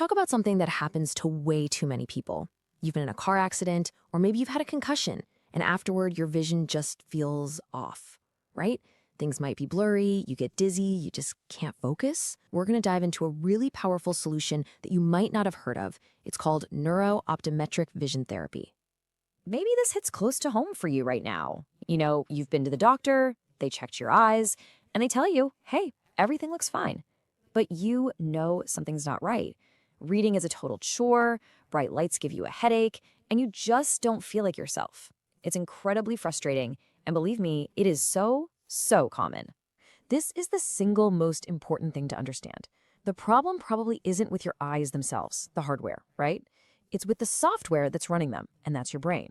talk about something that happens to way too many people. You've been in a car accident, or maybe you've had a concussion, and afterward your vision just feels off, right? Things might be blurry, you get dizzy, you just can't focus. We're going to dive into a really powerful solution that you might not have heard of. It's called Neuro Optometric vision therapy. Maybe this hits close to home for you right now. You've been to the doctor, they checked your eyes, and they tell you, hey, everything looks fine. But you know something's not right. Reading is a total chore, bright lights give you a headache, and you just don't feel like yourself. It's incredibly frustrating, and believe me, it is so common. This is the single most important thing to understand. The problem probably isn't with your eyes themselves, the hardware, right? It's with the software that's running them, and that's your brain.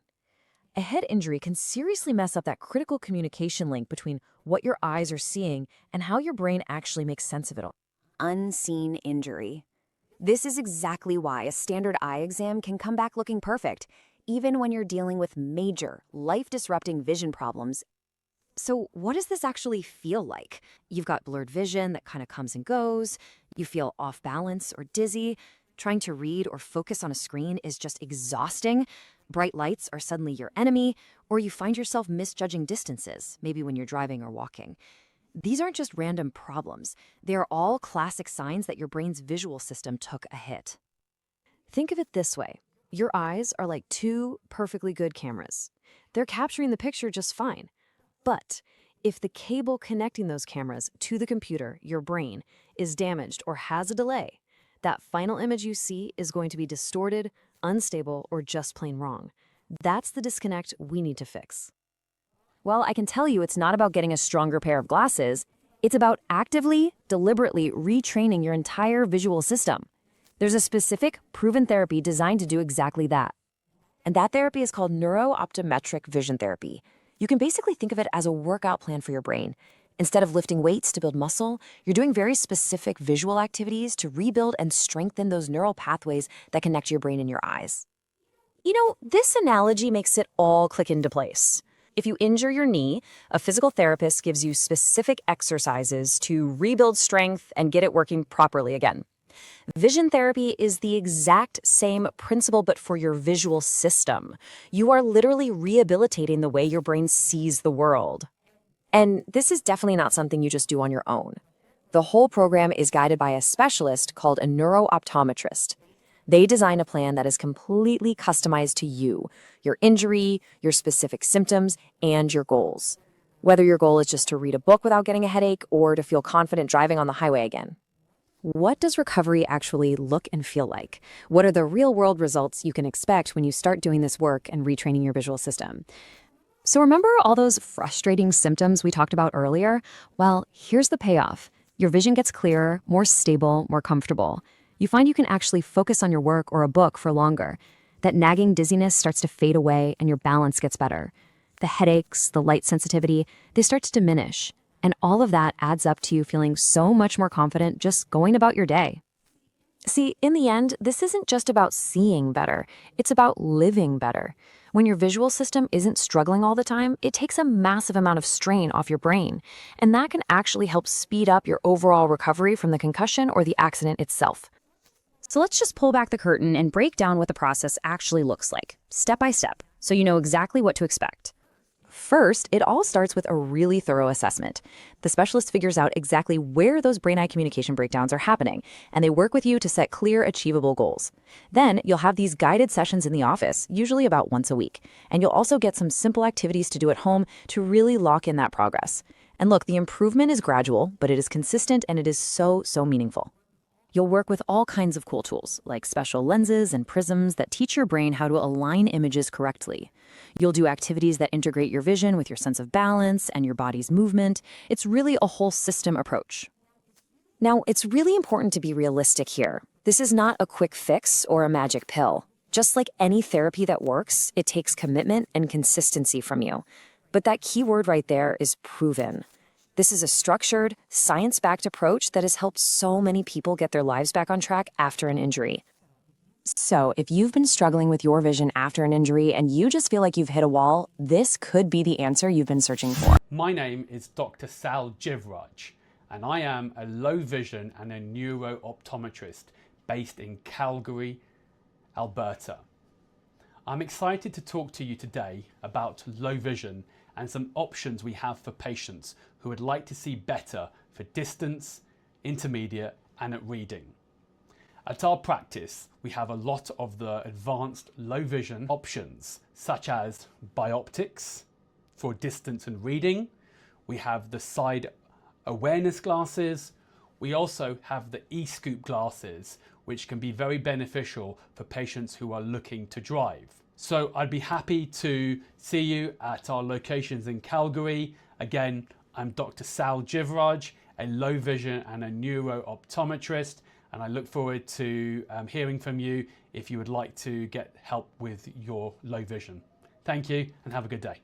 A head injury can seriously mess up that critical communication link between what your eyes are seeing and how your brain actually makes sense of it all. Unseen injury. This is exactly why a standard eye exam can come back looking perfect, even when you're dealing with major, life-disrupting vision problems. So what does this actually feel like? You've got blurred vision that kind of comes and goes. You feel off balance or dizzy. Trying to read or focus on a screen is just exhausting. Bright lights are suddenly your enemy, or you find yourself misjudging distances, maybe when you're driving or walking. These aren't just random problems. They are all classic signs that your brain's visual system took a hit. Think of it this way. Your eyes are like two perfectly good cameras. They're capturing the picture just fine. But if the cable connecting those cameras to the computer, your brain, is damaged or has a delay, that final image you see is going to be distorted, unstable, or just plain wrong. That's the disconnect we need to fix. Well, I can tell you it's not about getting a stronger pair of glasses. It's about actively, deliberately retraining your entire visual system. There's a specific, proven therapy designed to do exactly that. And that therapy is called Neuro Optometric vision therapy. You can basically think of it as a workout plan for your brain. Instead of lifting weights to build muscle, you're doing very specific visual activities to rebuild and strengthen those neural pathways that connect your brain and your eyes. This analogy makes it all click into place. If you injure your knee, a physical therapist gives you specific exercises to rebuild strength and get it working properly again. Vision therapy is the exact same principle, but for your visual system. You are literally rehabilitating the way your brain sees the world. And this is definitely not something you just do on your own. The whole program is guided by a specialist called a Neuro Optometrist. They design a plan that is completely customized to you, your injury, your specific symptoms, and your goals. Whether your goal is just to read a book without getting a headache or to feel confident driving on the highway again. What does recovery actually look and feel like? What are the real-world results you can expect when you start doing this work and retraining your visual system? So remember all those frustrating symptoms we talked about earlier? Well, here's the payoff. Your vision gets clearer, more stable, more comfortable. You find you can actually focus on your work or a book for longer. That nagging dizziness starts to fade away and your balance gets better. The headaches, the light sensitivity, they start to diminish. And all of that adds up to you feeling so much more confident just going about your day. See, in the end, this isn't just about seeing better. It's about living better. When your visual system isn't struggling all the time, it takes a massive amount of strain off your brain. And that can actually help speed up your overall recovery from the concussion or the accident itself. So let's just pull back the curtain and break down what the process actually looks like, step by step, so you know exactly what to expect. First, it all starts with a really thorough assessment. The specialist figures out exactly where those brain-eye communication breakdowns are happening, and they work with you to set clear, achievable goals. Then, you'll have these guided sessions in the office, usually about once a week, and you'll also get some simple activities to do at home to really lock in that progress. And look, the improvement is gradual, but it is consistent and it is so meaningful. You'll work with all kinds of cool tools, like special lenses and prisms that teach your brain how to align images correctly. You'll do activities that integrate your vision with your sense of balance and your body's movement. It's really a whole system approach. Now, it's really important to be realistic here. This is not a quick fix or a magic pill. Just like any therapy that works, it takes commitment and consistency from you. But that key word right there is proven. This is a structured, science-backed approach that has helped so many people get their lives back on track after an injury. So, if you've been struggling with your vision after an injury and you just feel like you've hit a wall, this could be the answer you've been searching for. My name is Dr. Sal and I am a low vision and a neuro optometrist based in Calgary, Alberta. I'm excited to talk to you today about low vision and some options we have for patients who would like to see better for distance, intermediate and at reading. At our practice, we have a lot of the advanced low vision options, such as bioptics for distance and reading. We have the side awareness glasses. We also have the e-scoop glasses, which can be very beneficial for patients who are looking to drive. So I'd be happy to see you at our locations in Calgary. Again, I'm Dr. Sal Jivraj, a low vision and a neuro optometrist, and I look forward to hearing from you if you would like to get help with your low vision. Thank you and have a good day.